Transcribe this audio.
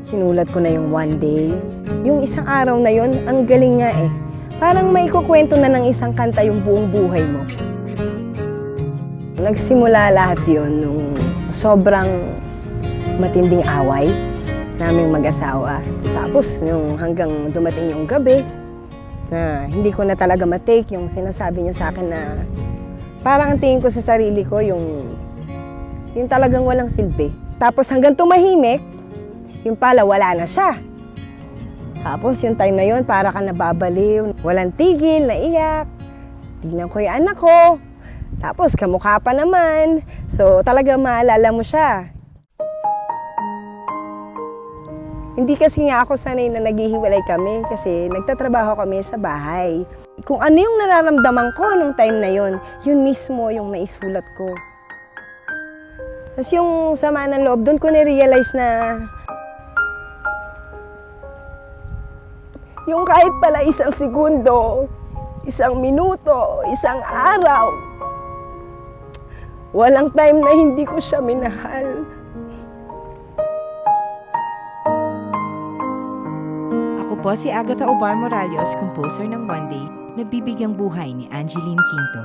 Sinulat ko na yung one day. Yung isang araw na yon, ang galing nga eh. Parang may kukwento na ng isang kanta yung buong buhay mo. Nagsimula lahat yon nung sobrang matinding away naming mag-asawa. Tapos nung hanggang dumating yung gabi, na hindi ko na talaga matake yung sinasabi niya sa akin na parang ang tingin ko sa sarili ko yung talagang walang silbi. Tapos hanggang tumahimik, yung pala wala na siya. Tapos yung time na yun, para ka nababaliw. Walang tigil, naiyak. Tignan ko yung anak ko. Tapos kamukha pa naman. So talaga maalala mo siya. Hindi kasi nga ako sanay na naghihiwalay kami kasi nagtatrabaho kami sa bahay. Kung ano yung nararamdaman ko nung time na yun, yun mismo yung maisulat ko. Tapos yung sama ng loob, doon ko na-realize na yung kahit pala isang segundo, isang minuto, isang araw, walang time na hindi ko siya minahal. Ako po si Agatha Obar Morales, composer ng One Day, na bibigyang buhay ni Angeline Quinto.